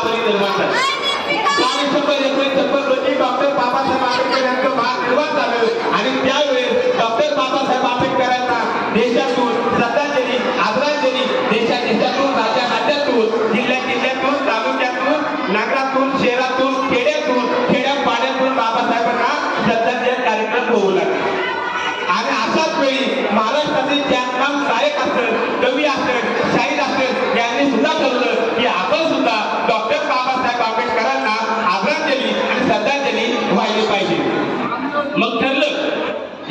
महाबली निर्माण झाले. 1919 रोजी डॉक्टर बाबासाहेब आंबेडकर यांचं महानिर्वाण झालं आणि त्यावेळेस डॉक्टर बाबासाहेब आंबेडकरांना देशातून श्रद्धांजली आदरांजली देशातून राज्यातून जिल्ह्यातून तालुक्यातून नगरातून शहरातून खेड्यापाड्यातून बाबासाहेबांना श्रद्धांजली कार्यक्रम होऊ लागले. आणि अशाच वेळी महाराष्ट्रातील ख्यातनाम गायक असेल कवी असेल शाहीर असेल यांनी सुद्धा ठरवलं की आपण सुद्धा डॉक्टर बाबासाहेब आंबेडकरांना आदरांजली आणि श्रद्धांजली व्हायला पाहिजे. मग ठरलं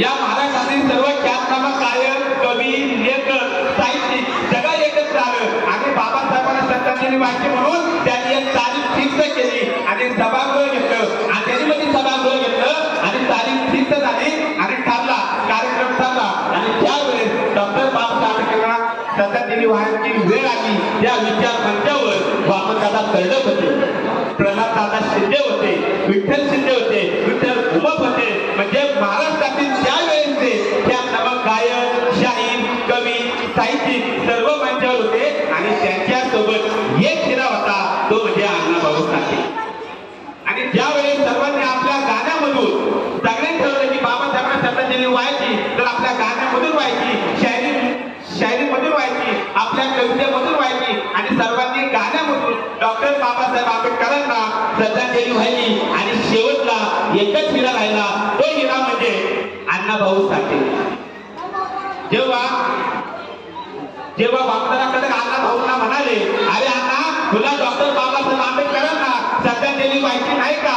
या महाराष्ट्रातील सर्व ख्यातनामा गायक कवी लेखक साहित्यिक सगळं एकत्र आलं आणि बाबासाहेबांना श्रद्धांजली व्हायची म्हणून त्यांनी एक तारीख फिक्स केली आणि सभागृह घेतलं आणि त्यांनी सभागृह घेतलं आणि तारीख फिक्स झाली आणि ठरला कार्यक्रम ठरला. आणि त्यावेळेस डॉक्टर बाबासाहेब आंबेडकरांना श्रद्धांजली वाहण्याची वेळ आली. त्या विचार मंचावर वामनदादा कर्डक होते, प्रल्हाददादा शिंदे होते, विठ्ठल शिंदे होते, विठ्ठल उमप होते. म्हणजे महाराष्ट्रातील त्यावेळेसचे ख्यातनामा गायक शाहीर कवी साहित्यिक सर्व मंचावर होते आणि त्यांच्यासोबत एक हिरा होता तो म्हणजे अण्णाभाऊ साठे. आणि ज्यावेळेस सर्वांनी आपल्या गाण्यामधून सगळ्यांनी ठरवलं की बाबासाहेबांना श्रद्धांजली व्हायची तर आपल्या गाण्यामधून व्हायची, शायरीमधून व्हायची, आपल्या कवितेमधून व्हायची आणि सर्वांनी गाण्यामधून डॉक्टर बाबासाहेब आंबेडकरांना श्रद्धांजली व्हायची. आणि शेवटला एकच हिरा राहिला, तो हिरा म्हणजे अण्णाभाऊ साठे. जेव्हा वामनदादाकडे अण्णाभाऊंना म्हणाले अरे अण्णा तुला डॉक्टर बाबासाहेब आंबेडकरांना श्रद्धांजली व्हायची नाही का?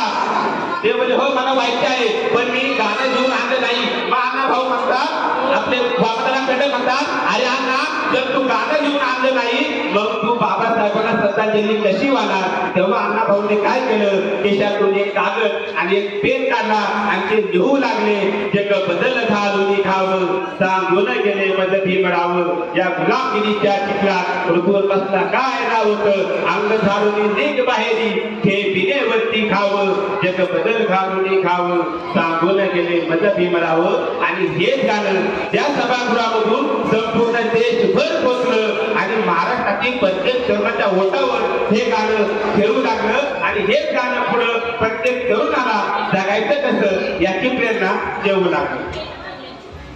ते म्हणजे हो मला व्हायची आहे पण मी गाणं घेऊन आणलं नाही. मग अण्णाभाऊ म्हणतात आपले वामनदादाकडे म्हणतात अरे अण्णा जर तू गाणं घेऊन आणलं नाही मग तू बाबासाहेबांना श्रद्धांजली कशी वाहणार? तेव्हा अण्णाभाऊने काय केलं, केशातून एक कागद आणि एक पेन काढला आणि ते लिहू लागले जग बदल घालून खावं सांगून गेले मज भीमराव या गुलामगिरीच्या चिखलात ऋतूवर बसला काय नाव होतं अंग झाडून निघ बाहेरी हे बिनेवरती खावं जग बदल घालून खावं सांगून गेले मज भीमराव. आणि हेच गाणं त्या सभागृहामधून संपूर्ण देशभर पोचलं आणि महाराष्ट्रातील प्रत्येक तरुणाच्या ओठावर हे गाणं खेळू लागलं. आणि हेच गाणं पुढं प्रत्येक तरुणाला जगायचं कसं याची प्रेरणा देऊ लागली.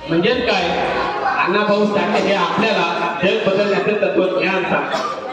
म्हणजेच काय अण्णाभाऊ साठे हे आपल्याला जग बदलण्याचं तत्वज्ञान सांगतात.